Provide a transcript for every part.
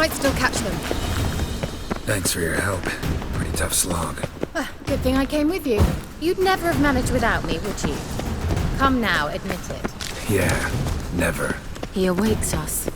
might still catch them. Thanks for your help. Pretty tough slog. Good thing I came with you. You'd never have managed without me, would you? Come now, admit it. Yeah, never. He awakes us.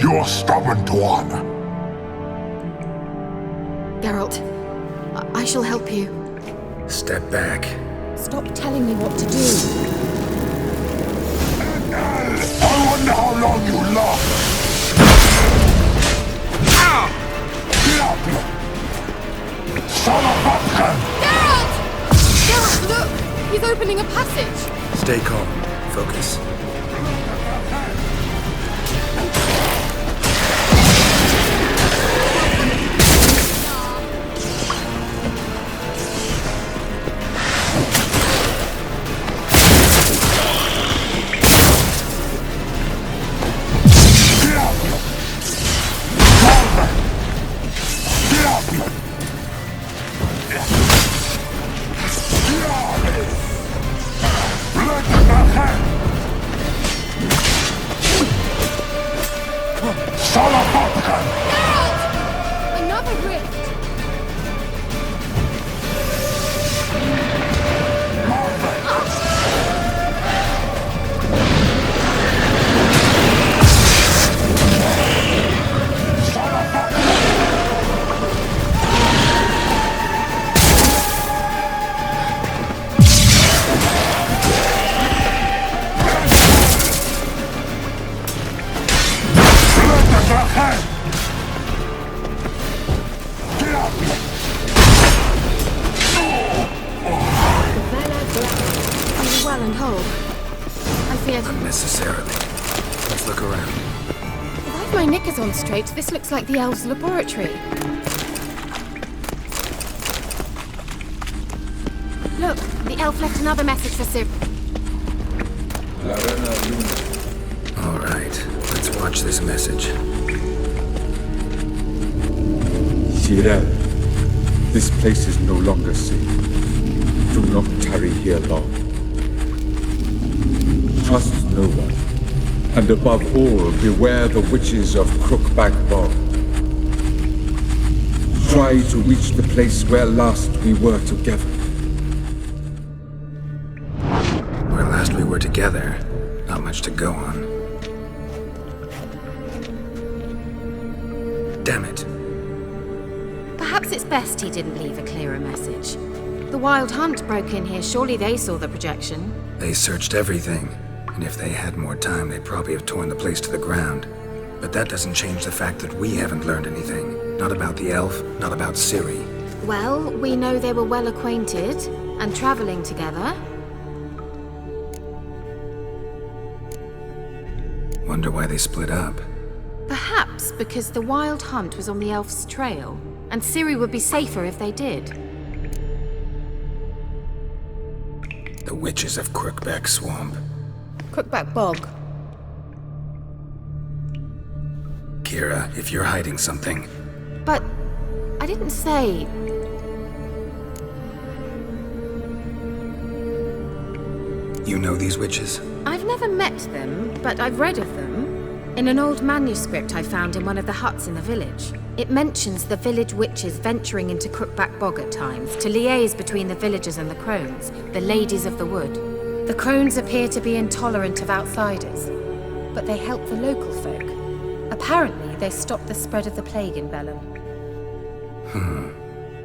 You're stubborn one. Geralt, I shall help you. Step back. Stop telling me what to do. I wonder how long you last. Get up! Son of a gun! Geralt! Geralt, look! He's opening a passage! Stay calm. Focus. Another rift! Well and whole. I feared... Unnecessarily. Let's look around. If I've my knickers on straight, this looks like the elves' laboratory. Look, the elf left another message for Sir... Alright, let's watch this message. Tyrell, this place is no longer safe. Do not tarry here long. Trust no one, and above all, beware the witches of Crookback Bog. Try to reach the place where last we were together. Where last we were together, not much to go on. Damn it. Perhaps it's best he didn't leave a clearer message. The Wild Hunt broke in here, surely they saw the projection. They searched everything, and if they had more time, they'd probably have torn the place to the ground. But that doesn't change the fact that we haven't learned anything. Not about the elf, not about Ciri. Well, we know they were well acquainted, and traveling together. Wonder why they split up. Perhaps because the Wild Hunt was on the elf's trail, and Ciri would be safer if they did. The witches of Crookback Swamp. Crookback Bog. Kira, if you're hiding something... But I didn't say... You know these witches? I've never met them, but I've read of them. In an old manuscript I found in one of the huts in the village. It mentions the village witches venturing into Crookback Bog at times to liaise between the villagers and the crones, the ladies of the wood. The crones appear to be intolerant of outsiders, but they help the local folk. Apparently, they stopped the spread of the plague in Bellum.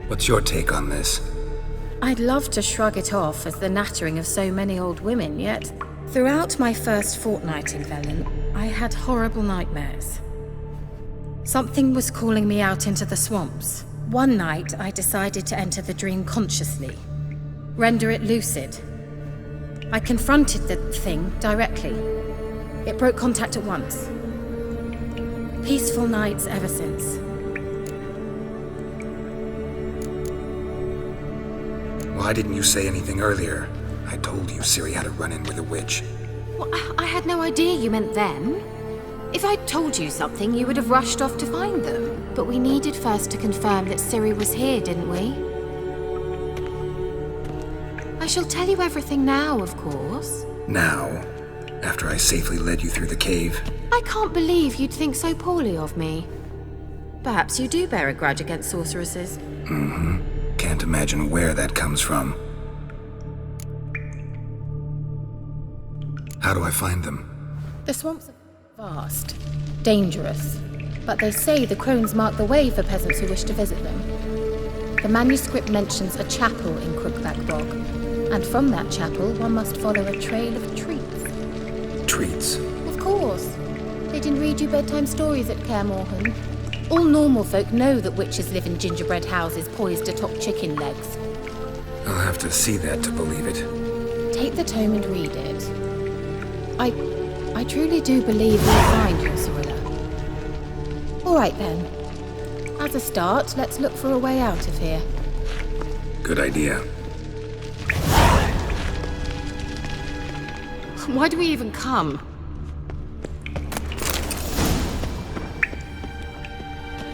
What's your take on this? I'd love to shrug it off as the nattering of so many old women, yet throughout my first fortnight in Velen, I had horrible nightmares. Something was calling me out into the swamps. One night, I decided to enter the dream consciously, render it lucid. I confronted the thing directly. It broke contact at once. Peaceful nights ever since. Why didn't you say anything earlier? I told you Ciri had a run-in with a witch. Well, I had no idea you meant them. If I'd told you something, you would have rushed off to find them. But we needed first to confirm that Ciri was here, didn't we? I shall tell you everything now, of course. Now? After I safely led you through the cave? I can't believe you'd think so poorly of me. Perhaps you do bear a grudge against sorceresses. Mm-hmm. Can't imagine where that comes from. How do I find them? The swamps are vast, dangerous, but they say the crones mark the way for peasants who wish to visit them. The manuscript mentions a chapel in Crookback Bog, and from that chapel one must follow a trail of treats. Treats? Of course. They didn't read you bedtime stories at Kaer Morhen. All normal folk know that witches live in gingerbread houses poised atop chicken legs. I'll have to see that to believe it. Take the tome and read it. I truly do believe you'll find your Sorilla. All right then. As a start, let's look for a way out of here. Good idea. Why do we even come?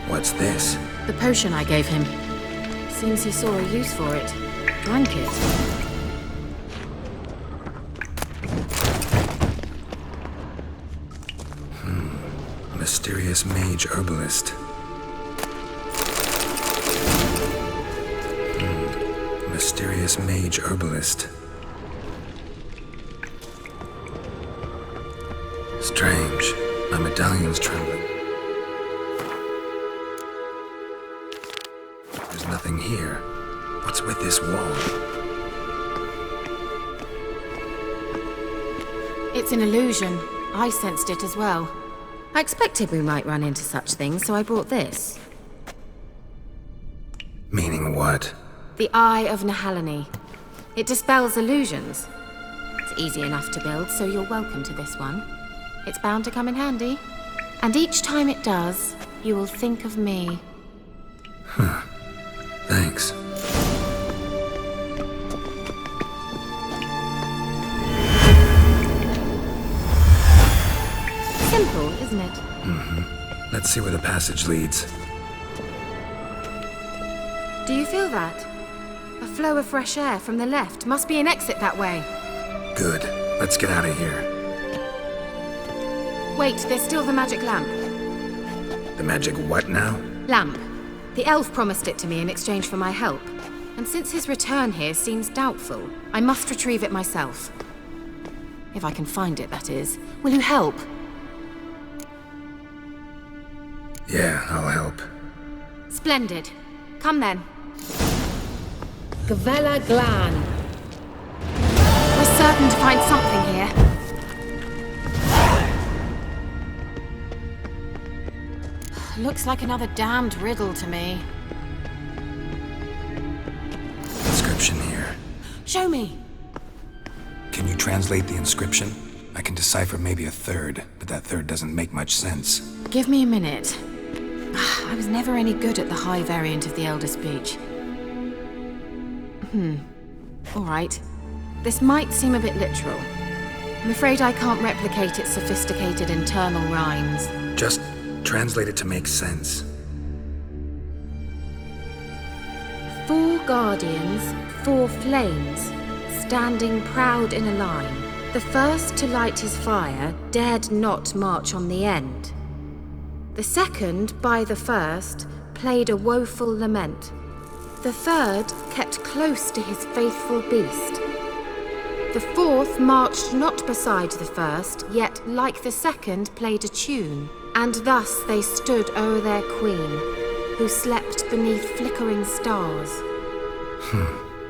What's this? The potion I gave him. Seems he saw a use for it. Drank it. Mysterious mage herbalist. Mysterious mage herbalist. Strange. My medallion's trembling. There's nothing here. What's with this wall? It's an illusion. I sensed it as well. I expected we might run into such things, so I brought this. Meaning what? The Eye of Nehaleni. It dispels illusions. It's easy enough to build, so you're welcome to this one. It's bound to come in handy. And each time it does, you will think of me. Huh. Thanks. Simple, isn't it? Mm-hmm. Let's see where the passage leads. Do you feel that? A flow of fresh air from the left. Must be an exit that way. Good. Let's get out of here. Wait, there's still the magic lamp. The magic what now? Lamp. The elf promised it to me in exchange for my help. And since his return here seems doubtful, I must retrieve it myself. If I can find it, that is. Will you help? Yeah, I'll help. Splendid. Come then. Gavella Glan. We're certain to find something here. Looks like another damned riddle to me. Inscription here. Show me. Can you translate the inscription? I can decipher maybe a third, but that third doesn't make much sense. Give me a minute. I was never any good at the high variant of the Elder Speech. All right. This might seem a bit literal. I'm afraid I can't replicate its sophisticated internal rhymes. Just translate it to make sense. 4 guardians, 4 flames, standing proud in a line. The first to light his fire dared not march on the end. The second, by the first, played a woeful lament. The third kept close to his faithful beast. The fourth marched not beside the first, yet, like the second, played a tune. And thus they stood o'er their queen, who slept beneath flickering stars.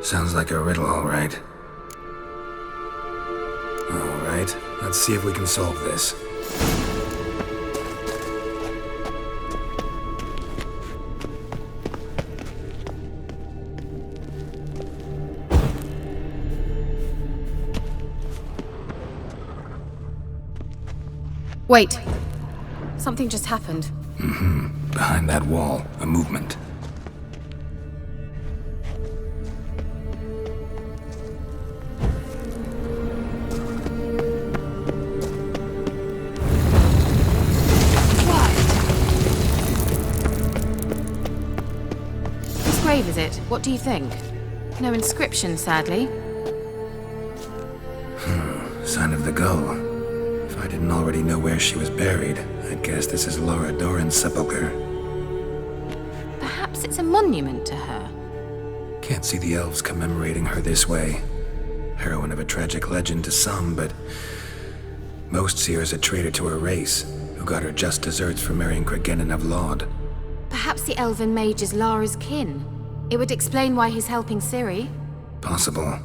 Sounds like a riddle, all right. All right, let's see if we can solve this. Wait. Something just happened. Behind that wall, a movement. Whose grave is it? What do you think? No inscription, sadly. Sign of the gull. If I didn't already know where she was buried, I'd guess this is Laura Doran's sepulcher. Perhaps it's a monument to her. Can't see the elves commemorating her this way. Heroine of a tragic legend to some, but most see her as a traitor to her race, who got her just desserts for marrying Cregennan of Laud. Perhaps the elven mage is Lara's kin. It would explain why he's helping Ciri. Possible.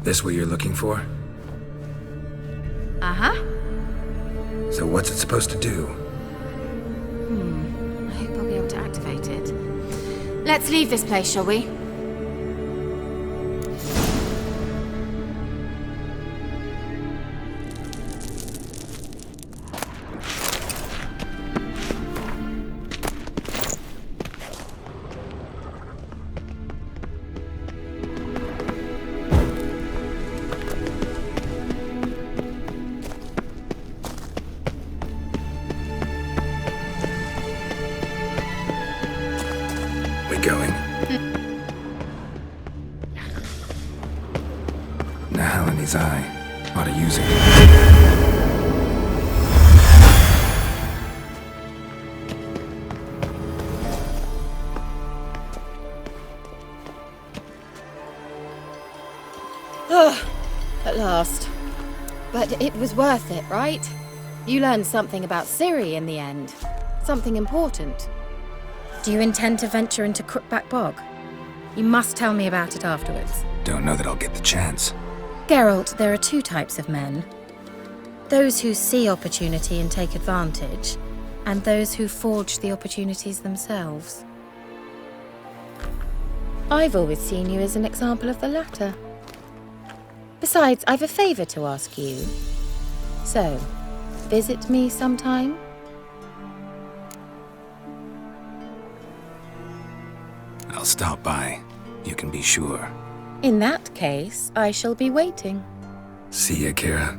This what you're looking for? Uh-huh. So what's it supposed to do? I hope I'll be able to activate it. Let's leave this place, shall we? Going. Nahalani's eye. Ought to use it. At last. But it was worth it, right? You learned something about Ciri in the end. Something important. Do you intend to venture into Crookback Bog? You must tell me about it afterwards. Don't know that I'll get the chance. Geralt, there are two types of men. Those who see opportunity and take advantage, and those who forge the opportunities themselves. I've always seen you as an example of the latter. Besides, I've a favor to ask you. So, visit me sometime? I'll stop by. You can be sure. In that case, I shall be waiting. See ya, Kira.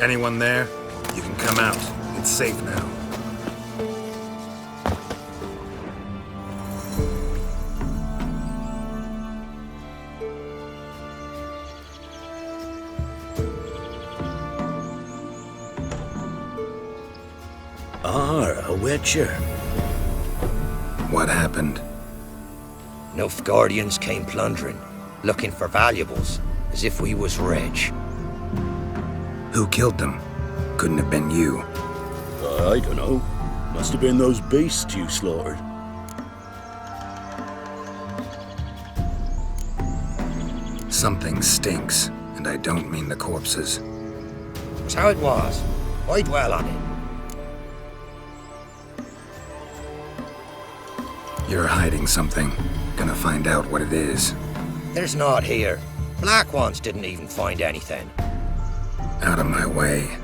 Anyone there? You can come out. It's safe now. A witcher. What happened? Nilfgaardians came plundering, looking for valuables, as if we was rich. Who killed them? Couldn't have been you. I don't know. Must have been those beasts you slaughtered. Something stinks, and I don't mean the corpses. It's how it was. Why dwell on it? You're hiding something. Gonna find out what it is. There's naught here. Black ones didn't even find anything. Out of my way.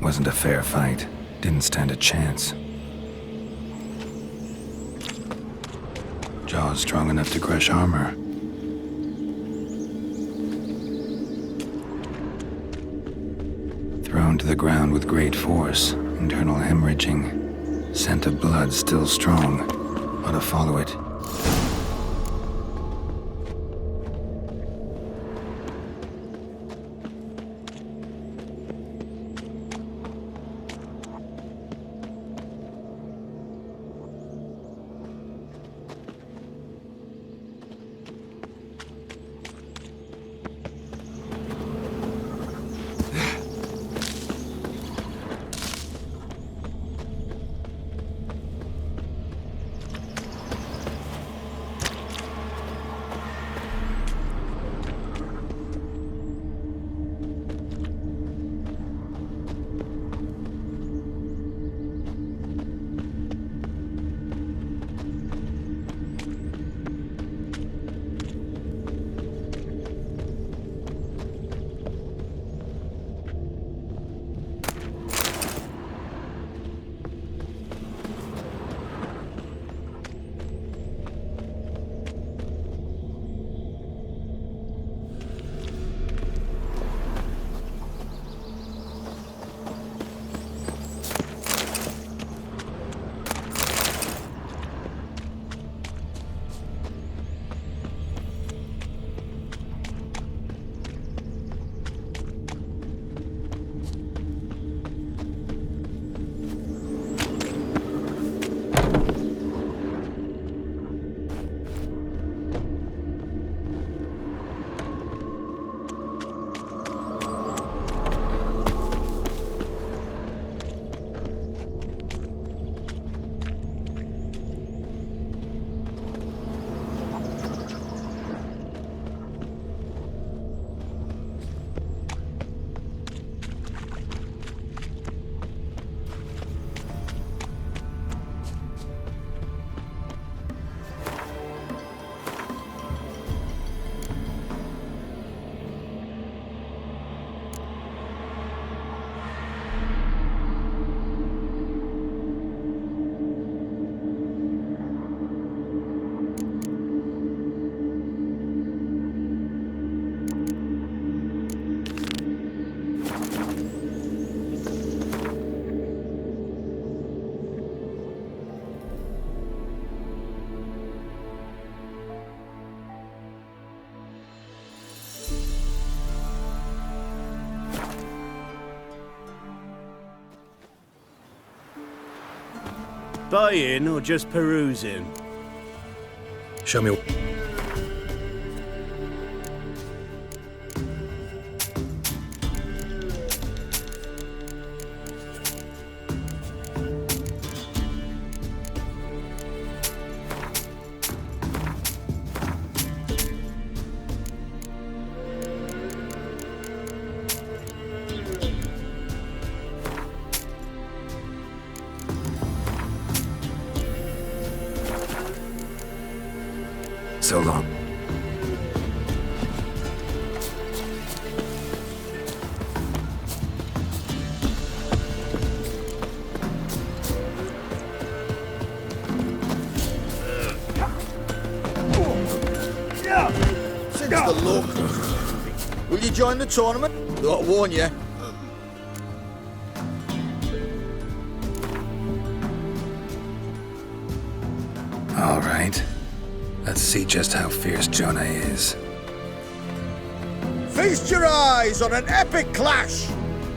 Wasn't a fair fight. Didn't stand a chance. Jaws strong enough to crush armor. Thrown to the ground with great force. Internal hemorrhaging. Scent of blood still strong. Ought to follow it. Buying or just perusing? Show me. so long. Since the look. Will you join the tournament? I'll warn you. All right. Let's see just how fierce Jonah is. Feast your eyes on an epic clash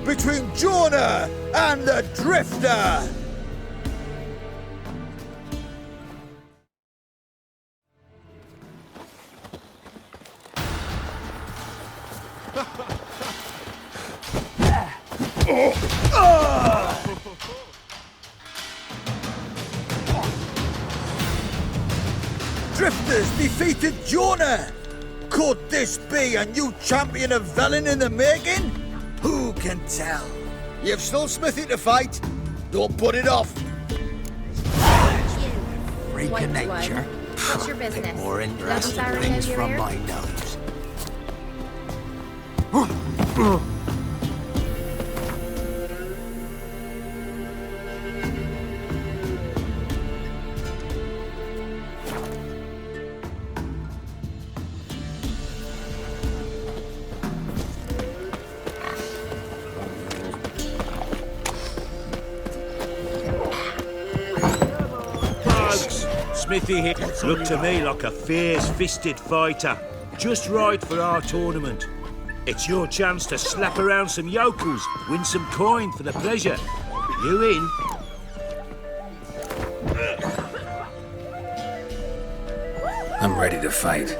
between Jonah and the Drifter. Drifters defeated Jonah! Could this be a new champion of Velen in the making? Who can tell? You've still Smithy to fight. Don't put it off. Freak of nature. What's your business? More interesting Bloody things barrier from here? my nose. Smithy here looked to me like a fierce-fisted fighter. Just right for our tournament. It's your chance to slap around some yokels, win some coin for the pleasure. You in? I'm ready to fight.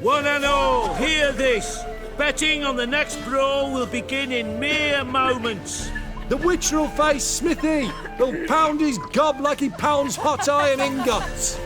One and all, hear this. Betting on the next brawl will begin in mere moments. The Witcher will face Smithy. He'll pound his gob like he pounds hot iron ingots.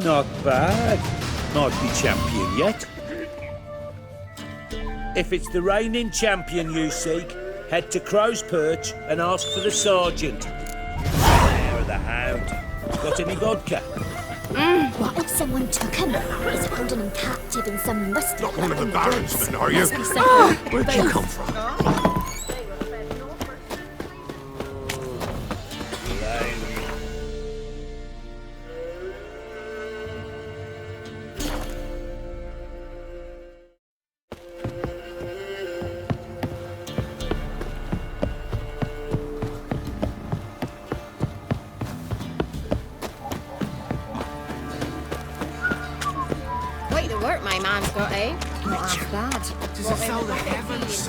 Not bad. Might be champion yet. If it's the reigning champion you seek, head to Crow's Perch and ask for the sergeant. There of the hound. Got any vodka? What if someone took him? He's holding him captive in some musty Not one of the in Barons, woods. then, are you? Must be something. Where'd you come from? Quite the work my man's got, eh? Not half bad. Does it sound the heavens?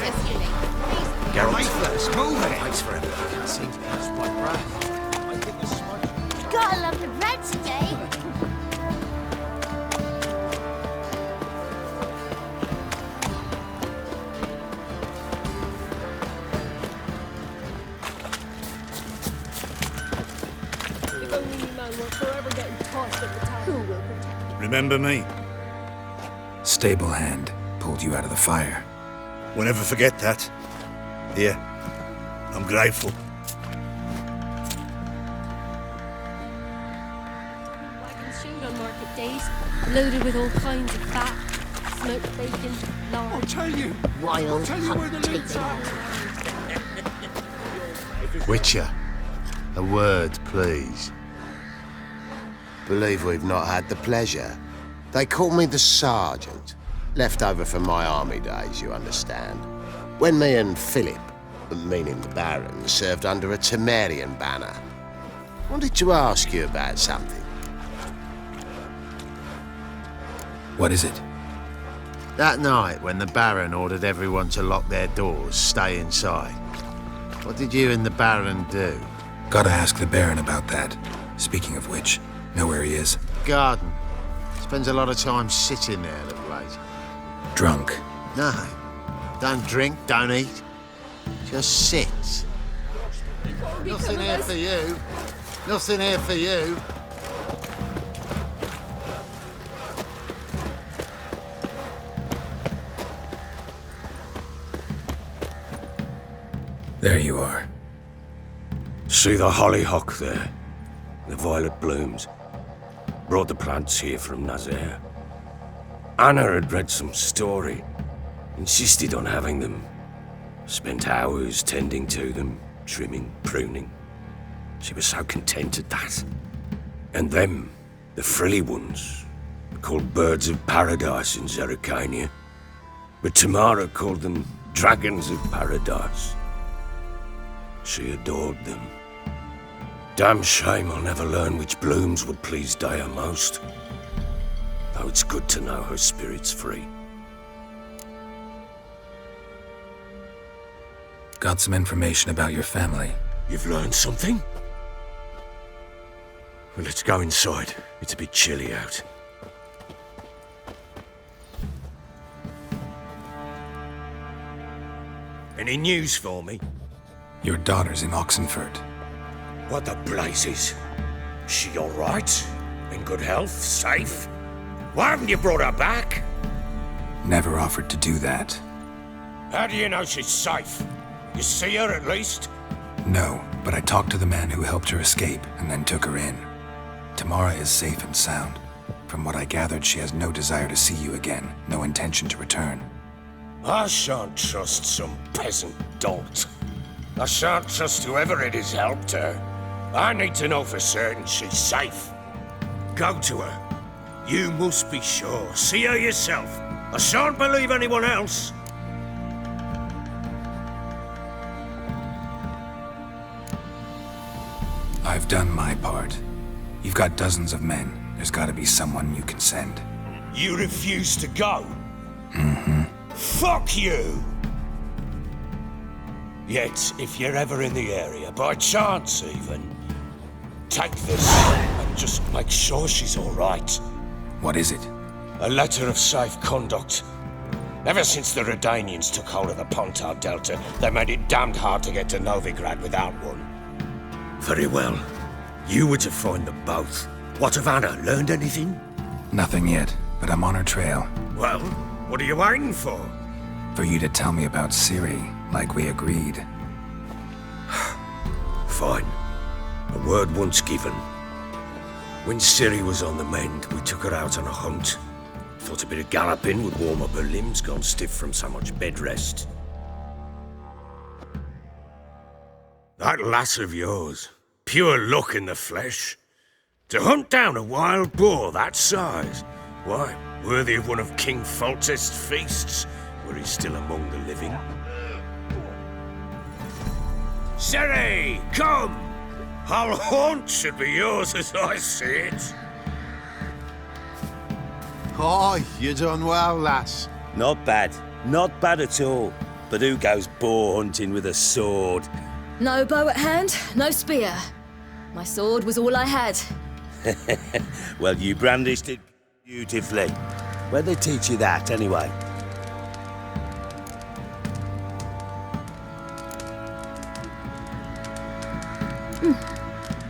Get right first, move it! Thanks for everything. Can't seem to catch my breath. I think the smudge. Gotta love the bread today. If only you man were forever getting tossed at the top. Who will protect? Remember me? Stable hand pulled you out of the fire. We'll never forget that. Here, I'm grateful. Wagons showed on market days, loaded with all kinds of fat, smoked bacon, lard. I'll tell you. Wild Tell you where the hunt lids taken. are. Witcher, a word, please. Believe we've not had the pleasure. They call me the Sergeant. Left over from my army days, you understand. When me and Philip, meaning the Baron, served under a Temerian banner. Wanted to ask you about something. What is it? That night when the Baron ordered everyone to lock their doors, stay inside. What did you and the Baron do? Gotta ask the Baron about that. Speaking of which, know where he is? Garden. Spends a lot of time sitting there of late. Drunk. No. Don't drink, don't eat. Just sit. Nothing here for you. Nothing here for you. There you are. See the hollyhock there? The violet blooms. Brought the plants here from Nazaire. Anna had read some story. Insisted on having them. Spent hours tending to them, trimming, pruning. She was so content at that. And them, the frilly ones, called birds of paradise in Zerrikania. But Tamara called them dragons of paradise. She adored them. Damn shame I'll never learn which blooms would please Dea most. Though it's good to know her spirit's free. Got some information about your family. You've learned something? Well, let's go inside. It's a bit chilly out. Any news for me? Your daughter's in Oxenford. What the blazes? She all right? In good health? Safe? Why haven't you brought her back? Never offered to do that. How do you know she's safe? You see her at least? No, but I talked to the man who helped her escape and then took her in. Tamara is safe and sound. From what I gathered, she has no desire to see you again, no intention to return. I shan't trust some peasant dolt. I shan't trust whoever it is helped her. I need to know for certain she's safe. Go to her. You must be sure. See her yourself. I shan't believe anyone else. I've done my part. You've got dozens of men. There's gotta be someone you can send. You refuse to go? Mm-hmm. Fuck you! Yet, if you're ever in the area, by chance even, take this and just make sure she's all right. What is it? A letter of safe conduct. Ever since the Redanians took hold of the Pontar Delta, they made it damned hard to get to Novigrad without one. Very well. You were to find them both. What of Anna? Learned anything? Nothing yet, but I'm on her trail. Well, what are you waiting for? For you to tell me about Ciri, like we agreed. Fine. A word once given. When Ciri was on the mend, we took her out on a hunt. Thought a bit of galloping would warm up her limbs, gone stiff from so much bed rest. That lass of yours, pure luck in the flesh. To hunt down a wild boar that size, why, worthy of one of King Foltest's feasts, were he still among the living. Ciri, come! Hull Haunt should be yours as I see it. Oh, you done well, lass. Not bad. Not bad at all. But who goes boar hunting with a sword? No bow at hand, no spear. My sword was all I had. Well, you brandished it beautifully. Where'd they teach you that, anyway?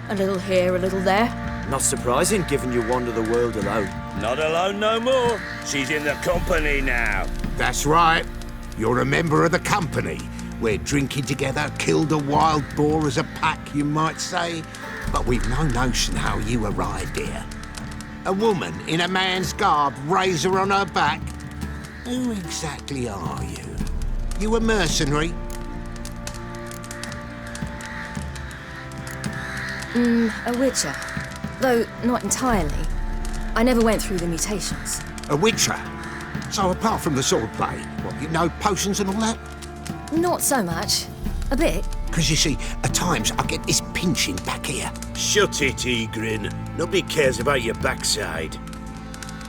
A little here, a little there. Not surprising, given you wander the world alone. Not alone no more. She's in the company now. That's right. You're a member of the company. We're drinking together, killed a wild boar as a pack, you might say. But we've no notion how you arrived here. A woman in a man's garb, razor on her back. Who exactly are you? You a mercenary? A witcher. Though not entirely. I never went through the mutations. A witcher? So apart from the swordplay, what, you know potions and all that? Not so much. A bit. Because you see, at times I get this pinching back here. Shut it, Egrin. Nobody cares about your backside.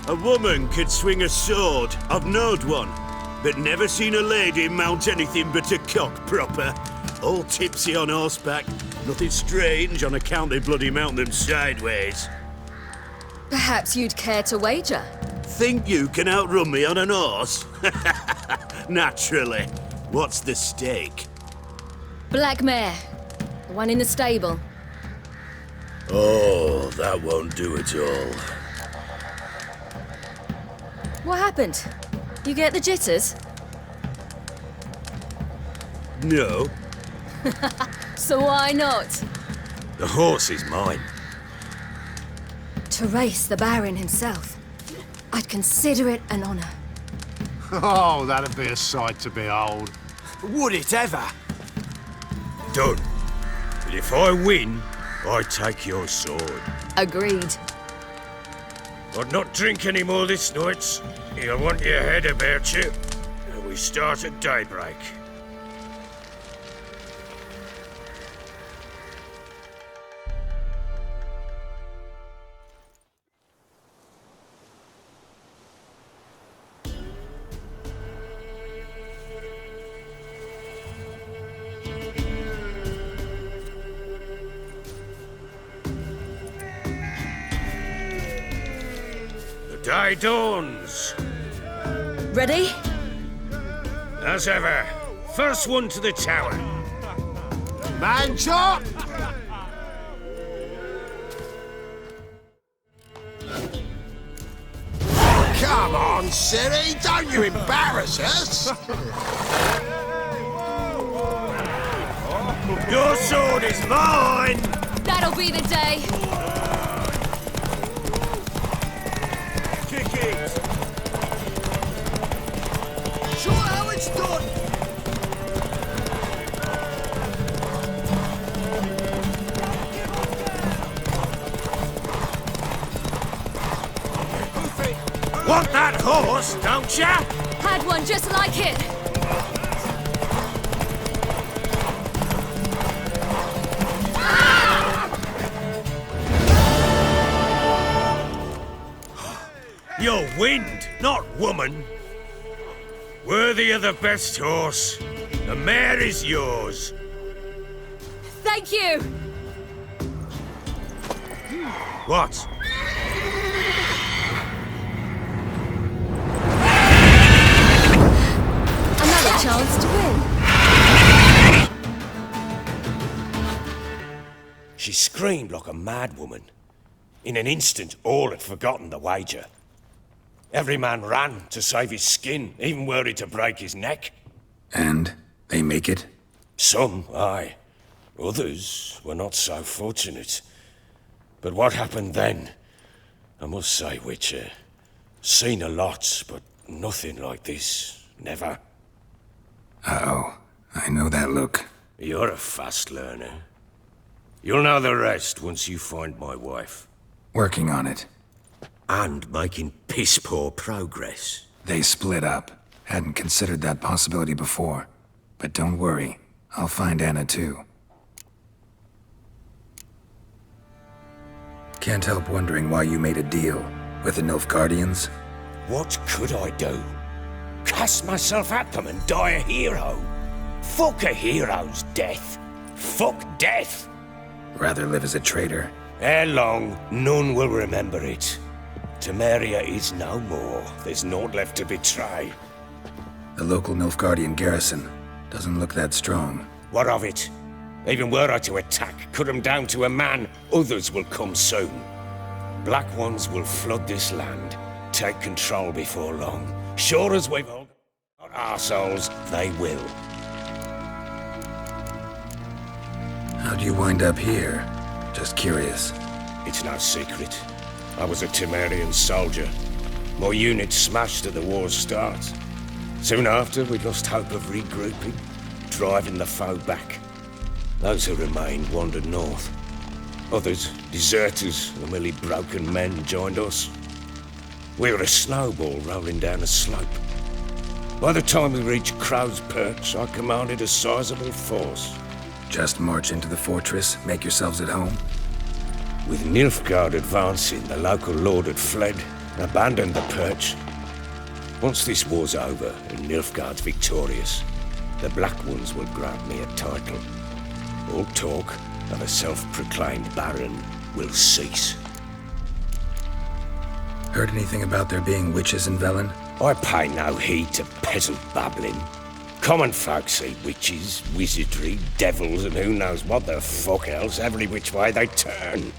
A woman could swing a sword. I've knowed one. But never seen a lady mount anything but a cock proper. All tipsy on horseback. Nothing strange on account they bloody mount them sideways. Perhaps you'd care to wager? Think you can outrun me on an horse? Naturally. What's the stake? Black mare. The one in the stable. Oh, that won't do at all. What happened? You get the jitters? No. So why not? The horse is mine. To race the Baron himself. I'd consider it an honor. Oh, that'd be a sight to behold. Would it ever? Done. But if I win, I take your sword. Agreed. I'd not drink any more this night. You'll want your head about you. We start at daybreak. Day dawns. Ready? As ever. First one to the tower. Man chop! Come on, Siri, don't you embarrass us! Your sword is mine! That'll be the day. Kick it! Show how it's done! Want that horse, don't ya? Had one just like it. You're wind, not woman. Worthy of the best horse. The mare is yours. Thank you. What? Another chance to win. She screamed like a mad woman. In an instant, all had forgotten the wager. Every man ran to save his skin, even were he to break his neck. And they make it? Some, aye. Others were not so fortunate. But what happened then? I must say, Witcher, seen a lot, but nothing like this. Never. Uh-oh. I know that look. You're a fast learner. You'll know the rest once you find my wife. Working on it. And making piss-poor progress. They split up. Hadn't considered that possibility before. But don't worry. I'll find Anna too. Can't help wondering why you made a deal with the Nilfgaardians. What could I do? Cast myself at them and die a hero? Fuck a hero's death. Fuck death. Rather live as a traitor. Ere long, none will remember it. Temeria is no more. There's naught left to betray. The local Nilfgaardian garrison doesn't look that strong. What of it? Even were I to attack, cut them down to a man, others will come soon. Black ones will flood this land, take control before long. Sure as we've all got arseholes, they will. How'd you wind up here? Just curious. It's no secret. I was a Temerian soldier. My unit smashed at the war's start. Soon after, we lost hope of regrouping, driving the foe back. Those who remained wandered north. Others, deserters or merely broken men, joined us. We were a snowball rolling down a slope. By the time we reached Crow's Perch, I commanded a sizable force. Just march into the fortress, make yourselves at home? With Nilfgaard advancing, the local lord had fled, abandoned the perch. Once this war's over and Nilfgaard's victorious, the Black Ones will grant me a title. All talk of a self-proclaimed baron will cease. Heard anything about there being witches in Velen? I pay no heed to peasant babbling. Common folk see witches, wizardry, devils, and who knows what the fuck else every which way they turn.